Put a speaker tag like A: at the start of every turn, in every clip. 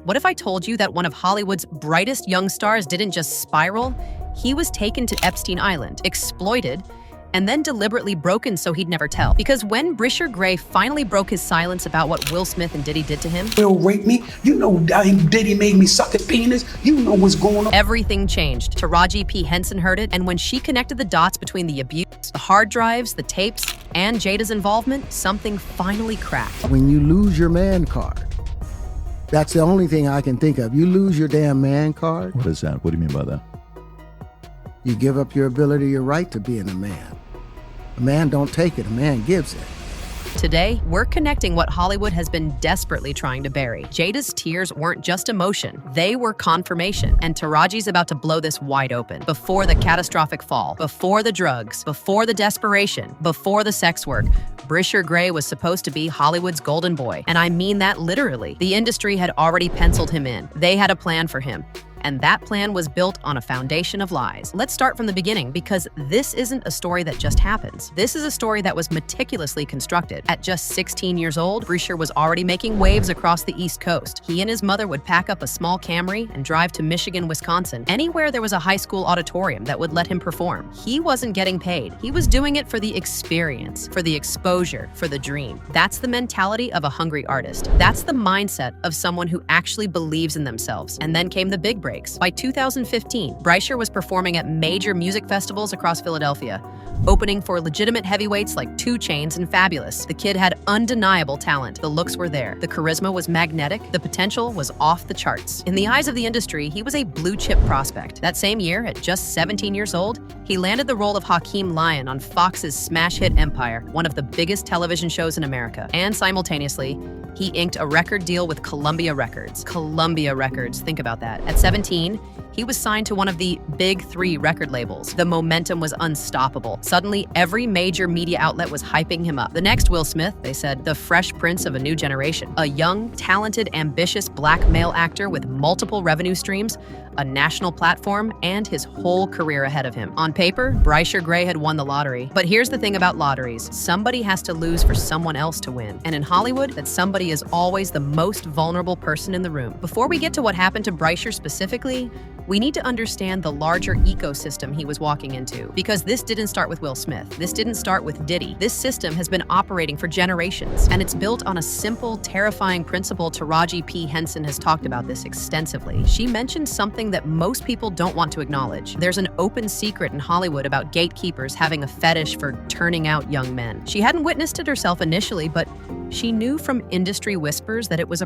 A: What if I told you that one of Hollywood's brightest young stars didn't just spiral? He was taken to Epstein Island, exploited, and then deliberately broken so he'd never tell. Because when Bryshere Gray finally broke his silence about what Will Smith and Diddy did to him,
B: Will raped me. You know Diddy made me suck his penis. You know what's going on.
A: everything changed. Taraji P. Henson heard it, and when she connected the dots between the abuse, the hard drives, the tapes, and Jada's involvement, something finally cracked.
C: When you lose your man card, that's the only thing I can think of. You lose your damn man card,
D: What is that? What do you mean by that?
C: you give up your ability, your right to being a man. A man don't take it, a man gives it.
A: Today, we're connecting what Hollywood has been desperately trying to bury. Jada's tears weren't just emotion, they were confirmation. And Taraji's about to blow this wide open. Before the catastrophic fall, before the drugs, before the desperation, before the sex work, Bryshere Gray was supposed to be Hollywood's golden boy. And I mean that literally. The industry had already penciled him in. They had a plan for him. And that plan was built on a foundation of lies. Let's start from the beginning, because this isn't a story that just happens. This is a story that was meticulously constructed. At just 16 years old, Bryshere was already making waves across the East Coast. He and his mother would pack up a small Camry and drive to Michigan, Wisconsin, anywhere there was a high school auditorium that would let him perform. He wasn't getting paid. He was doing it for the experience, for the exposure, for the dream. That's the mentality of a hungry artist. That's the mindset of someone who actually believes in themselves. And then came the big break. By 2015, Bryshere was performing at major music festivals across Philadelphia, opening for legitimate heavyweights like 2 Chainz and Fabulous. The kid had undeniable talent. The looks were there. The charisma was magnetic. The potential was off the charts. In the eyes of the industry, he was a blue-chip prospect. That same year, at just 17 years old, he landed the role of Hakeem Lyon on Fox's smash hit Empire, one of the biggest television shows in America. And simultaneously, he inked a record deal with Columbia Records. Columbia Records, think about that. At 17, he was signed to one of the big 3 record labels. The momentum was unstoppable. Suddenly, every major media outlet was hyping him up. The next Will Smith, they said, the fresh prince of a new generation. A young, talented, ambitious black male actor with multiple revenue streams, a national platform, and his whole career ahead of him. On paper, Bryshere Gray had won the lottery. But here's the thing about lotteries. Somebody has to lose for someone else to win. And in Hollywood, that somebody is always the most vulnerable person in the room. Before we get to what happened to Bryshere specifically, we need to understand the larger ecosystem he was walking into. Because this didn't start with Will Smith. This didn't start with Diddy. This system has been operating for generations, and it's built on a simple, terrifying principle. Taraji P. Henson has talked about this extensively. She mentioned something that most people don't want to acknowledge. There's an open secret in Hollywood about gatekeepers having a fetish for turning out young men. She hadn't witnessed it herself initially, but she knew from industry whispers that it was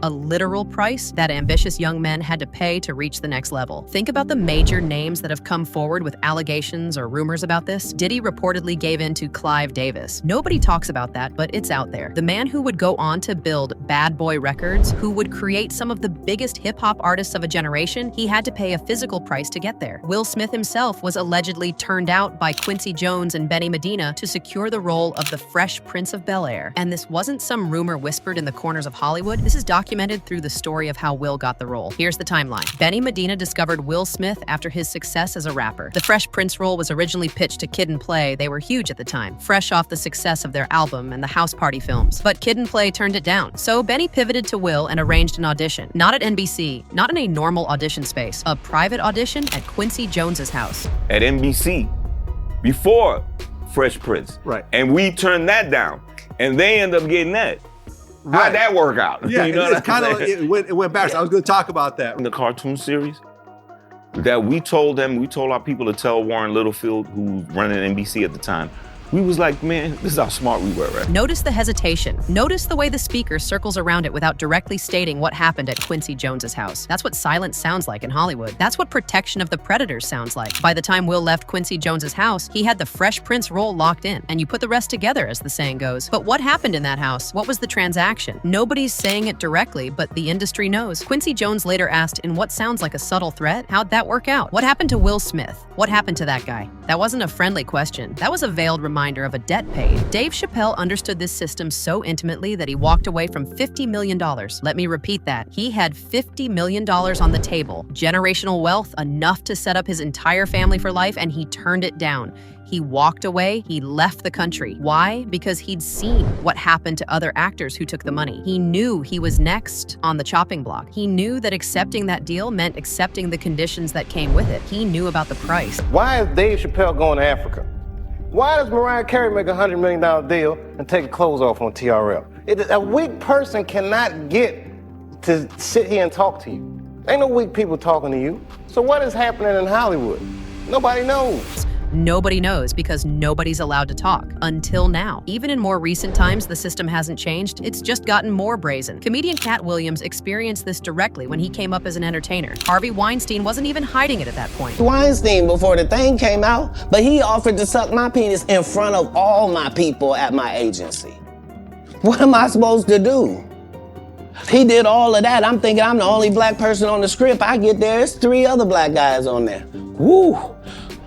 A: a literal price that ambitious young men had to pay to reach the next level. Think about the major names that have come forward with allegations or rumors about this. Diddy reportedly gave in to Clive Davis. Nobody talks about that, but it's out there. The man who would go on to build Bad Boy Records, who would create some of the biggest hip-hop artists of a generation, he had to pay a physical price to get there. Will Smith himself was allegedly turned out by Quincy Jones and Benny Medina to secure the role of the Fresh Prince of Bel-Air. And this wasn't some rumor whispered in the corners of Hollywood. This is documented through the story of how Will got the role. Here's the timeline. Benny Medina discovered Will Smith after his success as a rapper. The Fresh Prince role was originally pitched to Kid and Play. They were huge at the time, fresh off the success of their album and the House Party films. But Kid and Play turned it down. So Benny pivoted to Will and arranged an audition. Not at NBC, not in a normal audition space, a private audition at Quincy Jones's house.
E: At NBC, before Fresh Prince.
F: Right.
E: And we turned that down. And they end up getting that. How'd that work out?
F: Yeah,
E: You know
F: it's kind of, it went backwards. I was going to talk about that.
E: in the cartoon series that we told our people to tell Warren Littlefield, who was running NBC at the time, we was like, man, this is how smart we were, right?
A: Notice the hesitation. Notice the way the speaker circles around it without directly stating what happened at Quincy Jones's house. That's what silence sounds like in Hollywood. That's what protection of the predators sounds like. By the time Will left Quincy Jones's house, he had the Fresh Prince role locked in, and you put the rest together, as the saying goes. But what happened in that house? What was the transaction? Nobody's saying it directly, but the industry knows. Quincy Jones later asked, in what sounds like a subtle threat, how'd that work out? What happened to Will Smith? What happened to that guy? That wasn't a friendly question. That was a veiled reminder reminder of a debt paid. Dave Chappelle understood this system so intimately that he walked away from $50 million. Let me repeat that. He had $50 million on the table, generational wealth, enough to set up his entire family for life, and he turned it down. He walked away, he left the country. Why? Because he'd seen what happened to other actors who took the money. He knew he was next on the chopping block. He knew that accepting that deal meant accepting the conditions that came with it. He knew about the price.
D: Why is Dave Chappelle going to Africa? Why does Mariah Carey make a $100 million deal and take her clothes off on TRL? A weak person cannot get to sit here and talk to you. Ain't no weak people talking to you. So what is happening in Hollywood? Nobody knows.
A: Nobody knows because nobody's allowed to talk. Until now. Even in more recent times, the system hasn't changed. It's just gotten more brazen. Comedian Cat Williams experienced this directly when he came up as an entertainer. Harvey Weinstein wasn't even hiding it at that point.
G: Weinstein, before the thing came out, but he offered to suck my penis in front of all my people at my agency. What am I supposed to do? He did all of that. I'm thinking I'm the only black person on the script. I get there, there's 3 other black guys on there. Woo!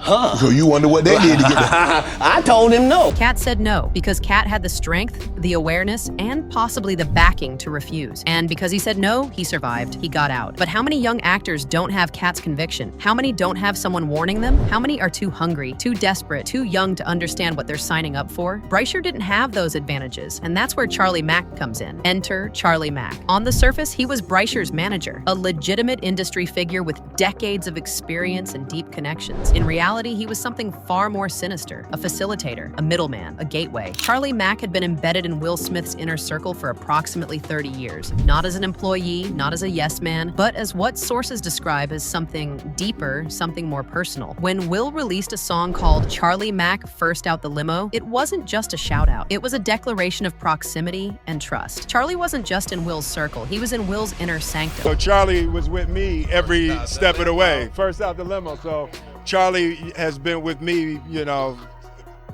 G: Huh.
H: So you wonder what they did to get that?
G: I told him no.
A: Cat said no because Cat had the strength, the awareness, and possibly the backing to refuse. And because he said no, he survived. He got out. But how many young actors don't have Cat's conviction? How many don't have someone warning them? How many are too hungry, too desperate, too young to understand what they're signing up for? Bryshere didn't have those advantages, and that's where Charlie Mack comes in. Enter Charlie Mack. On the surface, he was Bryshere's manager, a legitimate industry figure with decades of experience and deep connections. In reality, he was something far more sinister, a facilitator, a middleman, a gateway. Charlie Mack had been embedded in Will Smith's inner circle for approximately 30 years, not as an employee, not as a yes man, but as what sources describe as something deeper, something more personal. When Will released a song called Charlie Mack First Out the Limo, it wasn't just a shout out. It was a declaration of proximity and trust. Charlie wasn't just in Will's circle, he was in Will's inner sanctum.
I: So Charlie was with me every step of the way. First out the limo, so Charlie has been with me,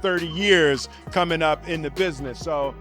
I: 30 years coming up in the business. So,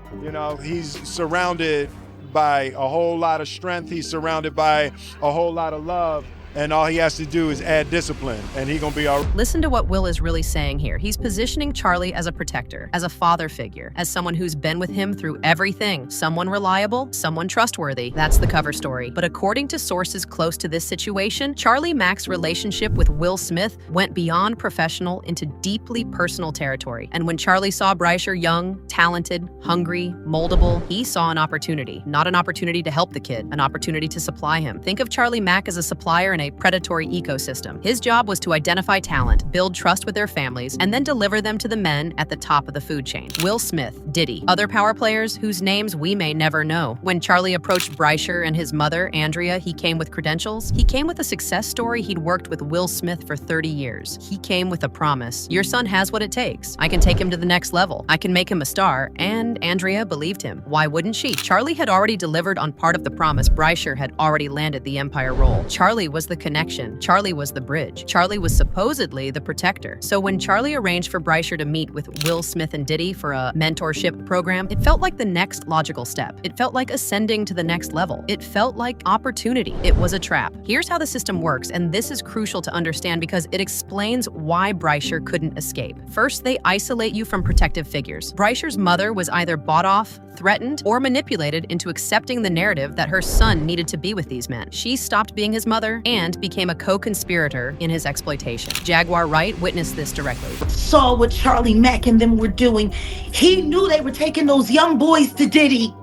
I: he's surrounded by a whole lot of strength. He's surrounded by a whole lot of love. And all he has to do is add discipline, and he's gonna be all right.
A: Listen to what Will is really saying here. He's positioning Charlie as a protector, as a father figure, as someone who's been with him through everything. Someone reliable, someone trustworthy. That's the cover story. But according to sources close to this situation, Charlie Mack's relationship with Will Smith went beyond professional into deeply personal territory. And when Charlie saw Bryshere young, talented, hungry, moldable, he saw an opportunity. Not an opportunity to help the kid, an opportunity to supply him. Think of Charlie Mack as a supplier in a predatory ecosystem. His job was to identify talent, build trust with their families, and then deliver them to the men at the top of the food chain. Will Smith, Diddy, other power players whose names we may never know. When Charlie approached Bryshere and his mother, Andrea, he came with credentials. He came with a success story. He'd worked with Will Smith for 30 years. He came with a promise. Your son has what it takes. I can take him to the next level. I can make him a star. And Andrea believed him. Why wouldn't she? Charlie had already delivered on part of the promise. Bryshere had already landed the Empire role. Charlie was the connection. Charlie was the bridge. Charlie was supposedly the protector. So when Charlie arranged for Bryshere to meet with Will Smith and Diddy for a mentorship program, it felt like the next logical step. It felt like ascending to the next level. It felt like opportunity. It was a trap. Here's how the system works, and this is crucial to understand because it explains why Bryshere couldn't escape. First, they isolate you from protective figures. Bryshere's mother was either bought off, threatened, or manipulated into accepting the narrative that her son needed to be with these men. She stopped being his mother and became a co-conspirator in his exploitation. Jaguar Wright witnessed this directly.
J: Saw what Charlie Mack and them were doing. He knew they were taking those young boys to Diddy.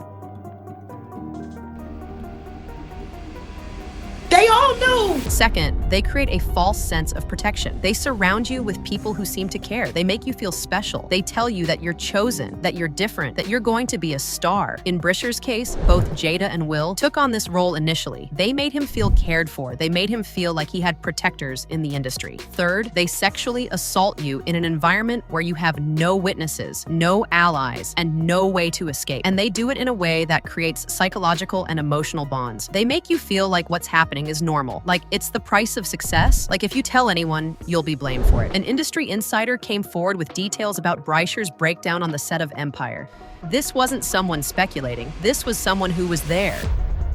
J: They all knew.
A: Second, they create a false sense of protection. They surround you with people who seem to care. They make you feel special. They tell you that you're chosen, that you're different, that you're going to be a star. In Bryshere's case, both Jada and Will took on this role initially. They made him feel cared for. They made him feel like he had protectors in the industry. Third, they sexually assault you in an environment where you have no witnesses, no allies, and no way to escape. And they do it in a way that creates psychological and emotional bonds. They make you feel like what's happening is normal, like it's the price of success, like if you tell anyone, you'll be blamed for it. An industry insider came forward with details about Bryshere's breakdown on the set of Empire. This wasn't someone speculating, this was someone who was there.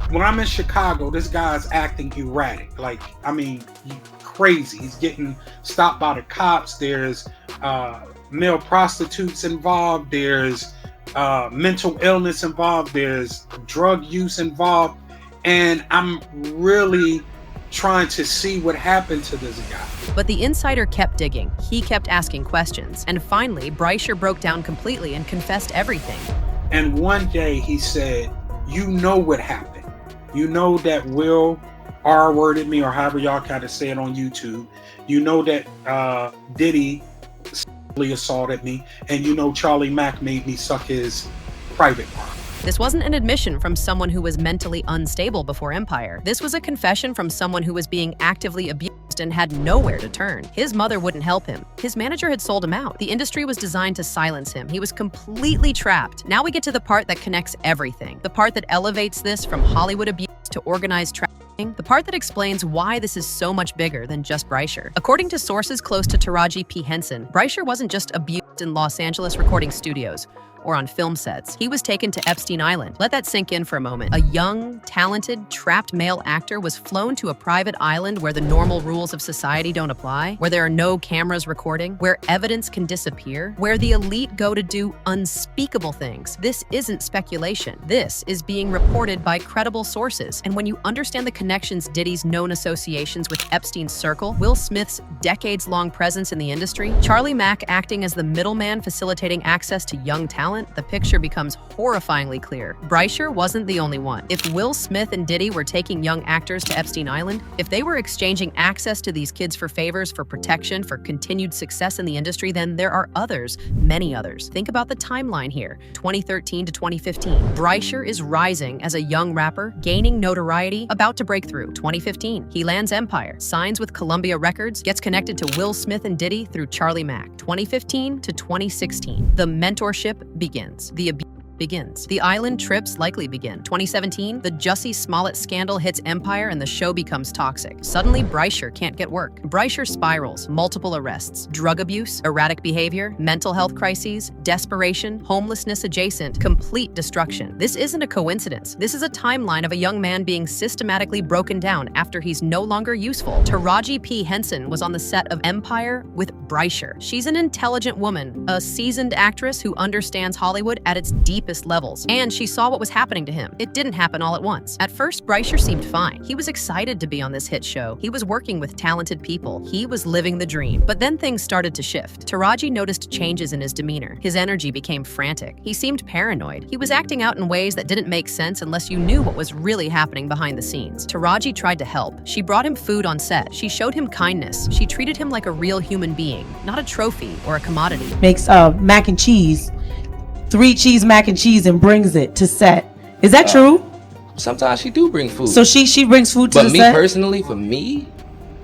B: When I'm in Chicago, this guy's acting erratic. He's crazy. He's getting stopped by the cops. There's male prostitutes involved, there's mental illness involved, there's drug use involved, and I'm really trying to see what happened to this guy.
A: But the insider kept digging. He kept asking questions. And finally, Bryshere broke down completely and confessed everything.
B: And one day he said, you know what happened. You know that Will R-worded me, or however y'all kind of say it on YouTube. You know that Diddy sexually assaulted me. And you know Charlie Mack made me suck his private part.
A: This wasn't an admission from someone who was mentally unstable before Empire. This was a confession from someone who was being actively abused and had nowhere to turn. His mother wouldn't help him. His manager had sold him out. The industry was designed to silence him. He was completely trapped. Now we get to the part that connects everything. The part that elevates this from Hollywood abuse to organized trafficking. The part that explains why this is so much bigger than just Bryshere. According to sources close to Taraji P. Henson, Bryshere wasn't just abused in Los Angeles recording studios or on film sets. He was taken to Epstein Island. Let that sink in for a moment. A young, talented, trapped male actor was flown to a private island where the normal rules of society don't apply, where there are no cameras recording, where evidence can disappear, where the elite go to do unspeakable things. This isn't speculation. This is being reported by credible sources. And when you understand the connections Diddy's known associations with Epstein's circle, Will Smith's decades-long presence in the industry, Charlie Mack acting as the middleman facilitating access to young talent, the picture becomes horrifyingly clear. Bryshere wasn't the only one. If Will Smith and Diddy were taking young actors to Epstein Island, if they were exchanging access to these kids for favors, for protection, for continued success in the industry, then there are others, many others. Think about the timeline here. 2013 to 2015. Bryshere is rising as a young rapper, gaining notoriety, about to break through. 2015. He lands Empire, signs with Columbia Records, gets connected to Will Smith and Diddy through Charlie Mack. 2015 to 2016. The mentorship begins. The abuse begins. The island trips likely begin. 2017, the Jussie Smollett scandal hits Empire and the show becomes toxic. Suddenly, Bryshere can't get work. Bryshere spirals, multiple arrests, drug abuse, erratic behavior, mental health crises, desperation, homelessness adjacent, complete destruction. This isn't a coincidence. This is a timeline of a young man being systematically broken down after he's no longer useful. Taraji P. Henson was on the set of Empire with Bryshere. She's an intelligent woman, a seasoned actress who understands Hollywood at its deepest levels, and she saw what was happening to him. It didn't happen all at once. At first, Bryshere seemed fine. He was excited to be on this hit show. He was working with talented people. He was living the dream. But then things started to shift. Taraji noticed changes in his demeanor. His energy became frantic. He seemed paranoid. He was acting out in ways that didn't make sense unless you knew what was really happening behind the scenes. Taraji tried to help. She brought him food on set. She showed him kindness. She treated him like a real human being, not a trophy or a commodity.
J: Makes mac and cheese, 3 cheese mac and cheese, and brings it to set. Is that true?
K: Sometimes she do bring food.
J: So she brings food to the set?
K: But me personally, for me,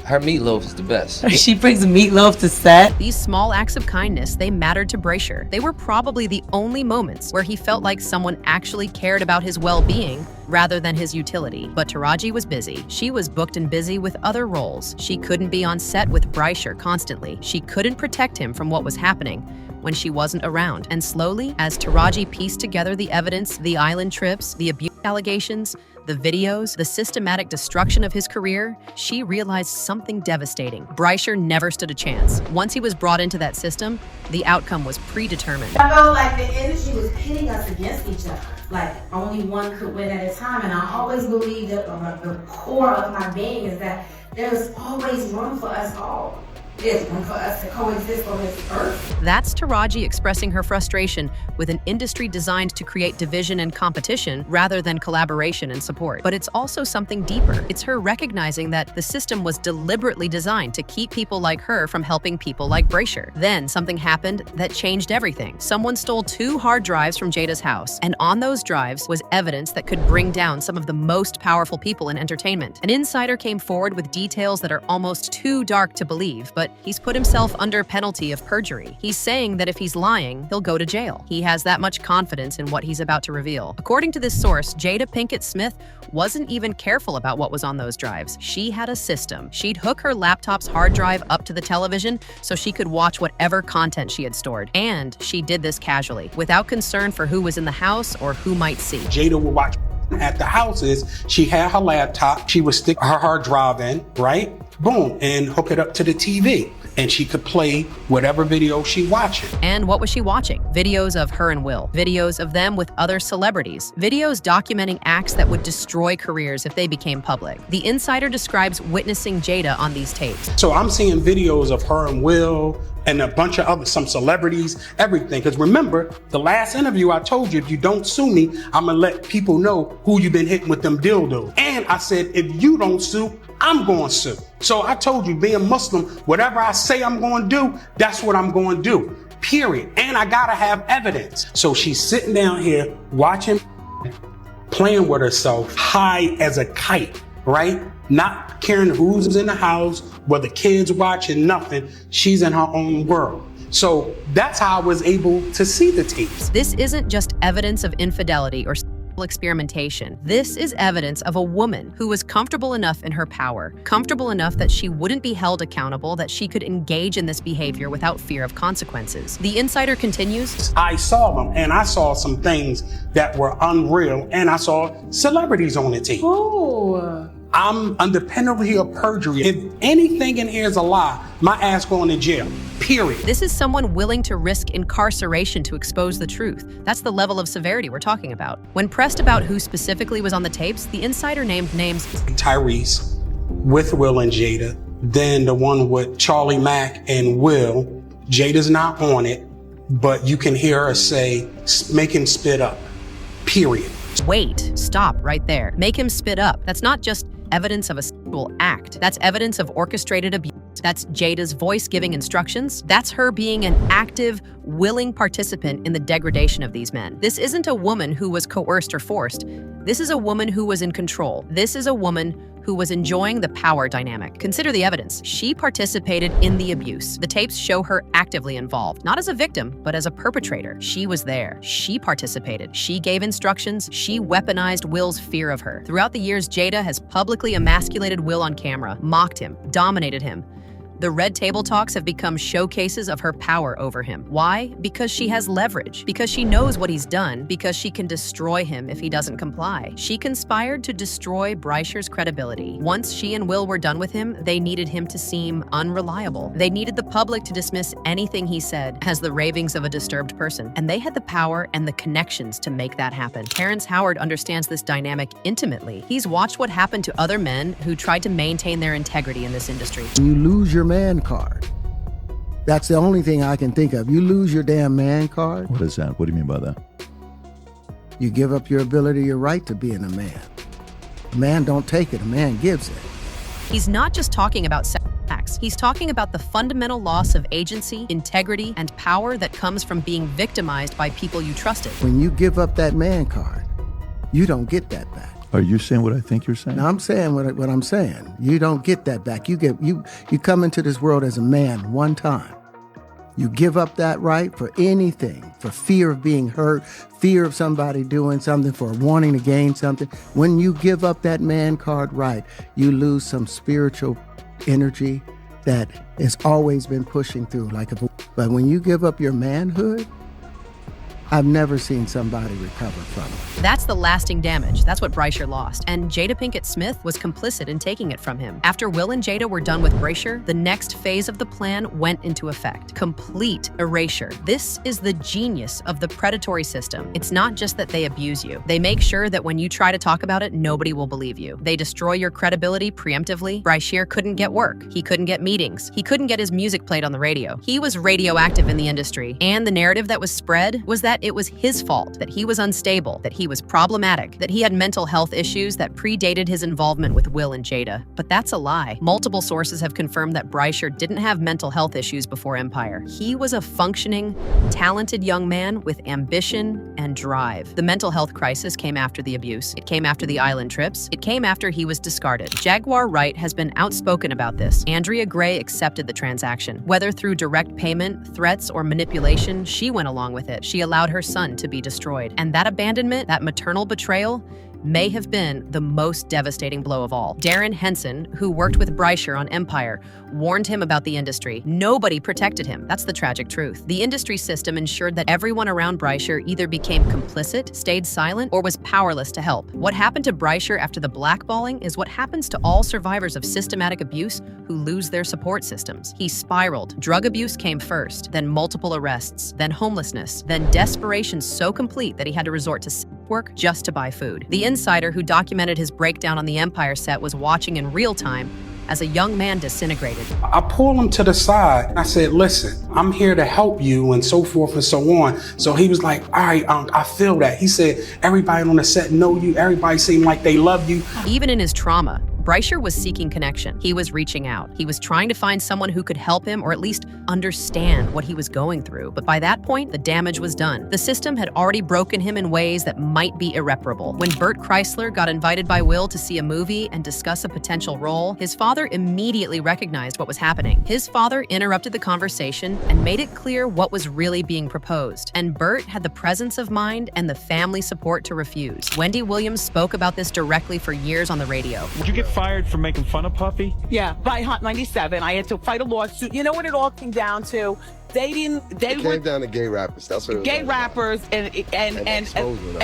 K: her meatloaf is the best.
J: She brings meatloaf to set?
A: These small acts of kindness, they mattered to Bryshere. They were probably the only moments where he felt like someone actually cared about his well-being rather than his utility. But Taraji was busy. She was booked and busy with other roles. She couldn't be on set with Bryshere constantly. She couldn't protect him from what was happening when she wasn't around. And slowly, as Taraji pieced together the evidence, the island trips, the abuse allegations, the videos, the systematic destruction of his career, she realized something devastating. Bryshere never stood a chance. Once he was brought into that system, the outcome was predetermined.
J: I felt like the industry was pitting us against each other. Like only one could win at a time. And I always believed that the core of my being is that there was always room for us all. There's room for us to coexist on this earth.
A: That's Taraji expressing her frustration with an industry designed to create division and competition rather than collaboration and support. But it's also something deeper. It's her recognizing that the system was deliberately designed to keep people like her from helping people like Bryshere. Then something happened that changed everything. Someone stole 2 hard drives from Jada's house, and on those drives was evidence that could bring down some of the most powerful people in entertainment. An insider came forward with details that are almost too dark to believe, but he's put himself under penalty of perjury. He's saying that if he's lying, he'll go to jail. He has that much confidence in what he's about to reveal. According to this source, Jada Pinkett Smith wasn't even careful about what was on those drives. She had a system. She'd hook her laptop's hard drive up to the television so she could watch whatever content she had stored. And she did this casually, without concern for who was in the house or who might see.
B: Jada would watch at the houses. She had her laptop. She would stick her hard drive in, right? Boom, and hook it up to the TV. and she could play whatever video she watching.
A: And what was she watching? Videos of her and Will. Videos of them with other celebrities. Videos documenting acts that would destroy careers if they became public. The Insider describes witnessing Jada on these tapes.
B: So I'm seeing videos of her and Will and a bunch of some celebrities, everything. Because remember, the last interview I told you, if you don't sue me, I'm gonna let people know who you've been hitting with them dildos. And I said, if you don't sue, I'm going to sue. So I told you, being Muslim, whatever I say I'm going to do, that's what I'm going to do, period. And I got to have evidence. So she's sitting down here watching, playing with herself, high as a kite, right? Not caring who's in the house, whether kids watching, nothing. She's in her own world. So that's how I was able to see the tapes.
A: This isn't just evidence of infidelity or experimentation. This is evidence of a woman who was comfortable enough in her power, comfortable enough that she wouldn't be held accountable, that she could engage in this behavior without fear of consequences. The Insider continues,
B: I saw them, and I saw some things that were unreal, and I saw celebrities on the tape.
J: Oh.
B: I'm under penalty of perjury. If anything in here is a lie, my ass going to jail, period.
A: This is someone willing to risk incarceration to expose the truth. That's the level of severity we're talking about. When pressed about who specifically was on the tapes, the Insider named names.
B: Tyrese with Will and Jada, then the one with Charlie Mack and Will. Jada's not on it, but you can hear her say, make him spit up, period.
A: Wait, stop right there. Make him spit up. That's not just evidence of a sexual act. That's evidence of orchestrated abuse. That's Jada's voice giving instructions. That's her being an active, willing participant in the degradation of these men. This isn't a woman who was coerced or forced. This is a woman who was in control. This is a woman who was enjoying the power dynamic. Consider the evidence. She participated in the abuse. The tapes show her actively involved, not as a victim, but as a perpetrator. She was there. She participated. She gave instructions. She weaponized Will's fear of her. Throughout the years, Jada has publicly emasculated Will on camera, mocked him, dominated him. The Red Table Talks have become showcases of her power over him. Why? Because she has leverage. Because she knows what he's done. Because she can destroy him if he doesn't comply. She conspired to destroy Bryshere's credibility. Once she and Will were done with him, they needed him to seem unreliable. They needed the public to dismiss anything he said as the ravings of a disturbed person. And they had the power and the connections to make that happen. Terrence Howard understands this dynamic intimately. He's watched what happened to other men who tried to maintain their integrity in this industry.
C: You lose your man card. That's the only thing I can think of. You lose your damn man card.
H: What is that? What do you mean by that?
C: You give up your ability, your right to being a man. A man don't take it, a man gives it.
A: He's not just talking about sex. He's talking about the fundamental loss of agency, integrity, and power that comes from being victimized by people you trusted.
C: When you give up that man card, you don't get that back.
H: Are you saying what I think you're saying?
C: No, I'm saying what I'm saying. You don't get that back. You come into this world as a man one time. You give up that right for anything, for fear of being hurt, fear of somebody doing something, for wanting to gain something. When you give up that man card right, you lose some spiritual energy that has always been pushing through. But when you give up your manhood, I've never seen somebody recover from it.
A: That's the lasting damage. That's what Bryshere lost. And Jada Pinkett Smith was complicit in taking it from him. After Will and Jada were done with Bryshere, the next phase of the plan went into effect. Complete erasure. This is the genius of the predatory system. It's not just that they abuse you. They make sure that when you try to talk about it, nobody will believe you. They destroy your credibility preemptively. Bryshere couldn't get work. He couldn't get meetings. He couldn't get his music played on the radio. He was radioactive in the industry. And the narrative that was spread was that it was his fault, that he was unstable, that he was problematic, that he had mental health issues that predated his involvement with Will and Jada. But that's a lie. Multiple sources have confirmed that Bryshere didn't have mental health issues before Empire. He was a functioning, talented young man with ambition and drive. The mental health crisis came after the abuse. It came after the island trips. It came after he was discarded. Jaguar Wright has been outspoken about this. Andrea Gray accepted the transaction. Whether through direct payment, threats, or manipulation, she went along with it. She allowed her son to be destroyed. And that abandonment, that maternal betrayal, may have been the most devastating blow of all. Darren Henson, who worked with Bryshere on Empire, warned him about the industry. Nobody protected him. That's the tragic truth. The industry system ensured that everyone around Bryshere either became complicit, stayed silent, or was powerless to help. What happened to Bryshere after the blackballing is what happens to all survivors of systematic abuse who lose their support systems. He spiraled. Drug abuse came first, then multiple arrests, then homelessness, then desperation so complete that he had to resort to work just to buy food. The insider who documented his breakdown on the Empire set was watching in real time as a young man disintegrated.
B: I pulled him to the side and I said, listen, I'm here to help you and so forth and so on. So he was like, all right, I feel that. He said, everybody on the set know you. Everybody seemed like they love you.
A: Even in his trauma, Bryshere was seeking connection. He was reaching out. He was trying to find someone who could help him or at least understand what he was going through. But by that point, the damage was done. The system had already broken him in ways that might be irreparable. When Bert Kreisler got invited by Will to see a movie and discuss a potential role, his father immediately recognized what was happening. His father interrupted the conversation and made it clear what was really being proposed. And Bert had the presence of mind and the family support to refuse. Wendy Williams spoke about this directly for years on the radio.
L: Did you get fired for making fun of Puffy?
M: Yeah, by Hot 97. I had to fight a lawsuit. You know what it all came down to? They came
N: down to gay rappers. That's what it was.
M: Gay rappers and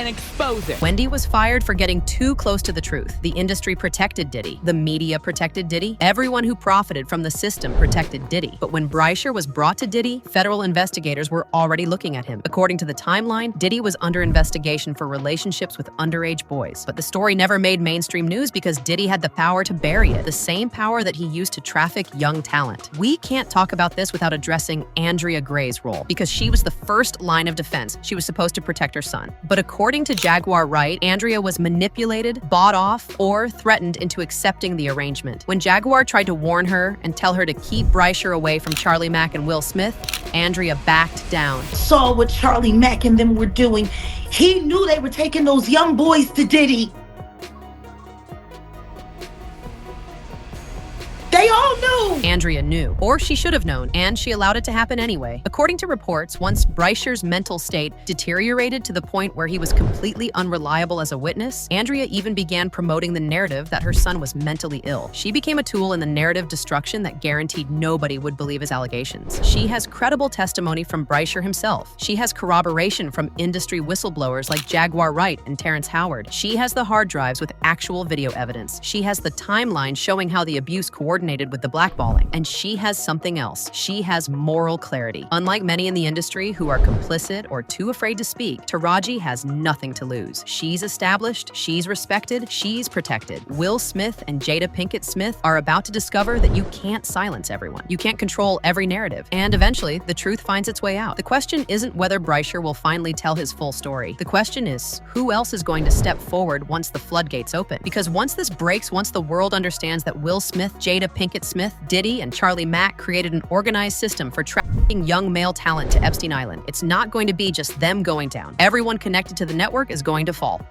M: expose it.
A: Wendy was fired for getting too close to the truth. The industry protected Diddy. The media protected Diddy. Everyone who profited from the system protected Diddy. But when Bryshere was brought to Diddy, federal investigators were already looking at him. According to the timeline, Diddy was under investigation for relationships with underage boys. But the story never made mainstream news because Diddy had the power to bury it, the same power that he used to traffic young talent. We can't talk about this without addressing Andrea Gray's role, because she was the first line of defense. She was supposed to protect her son. But according to Jaguar Wright, Andrea was manipulated, bought off, or threatened into accepting the arrangement. When Jaguar tried to warn her and tell her to keep Bryshere away from Charlie Mack and Will Smith, Andrea backed down.
O: Saw what Charlie Mack and them were doing. He knew they were taking those young boys to Diddy. They all knew!
A: Andrea knew, or she should have known, and she allowed it to happen anyway. According to reports, once Bryshere's mental state deteriorated to the point where he was completely unreliable as a witness, Andrea even began promoting the narrative that her son was mentally ill. She became a tool in the narrative destruction that guaranteed nobody would believe his allegations. She has credible testimony from Bryshere himself. She has corroboration from industry whistleblowers like Jaguar Wright and Terrence Howard. She has the hard drives with actual video evidence. She has the timeline showing how the abuse coordinated with the blackballing. And she has something else. She has moral clarity. Unlike many in the industry who are complicit or too afraid to speak, Taraji has nothing to lose. She's established, she's respected, she's protected. Will Smith and Jada Pinkett Smith are about to discover that you can't silence everyone. You can't control every narrative. And eventually, the truth finds its way out. The question isn't whether Bryshere will finally tell his full story. The question is, who else is going to step forward once the floodgates open? Because once this breaks, once the world understands that Will Smith, Jada Pinkett Smith, Diddy, and Charlie Mack created an organized system for trafficking young male talent to Epstein Island, it's not going to be just them going down. Everyone connected to the network is going to fall.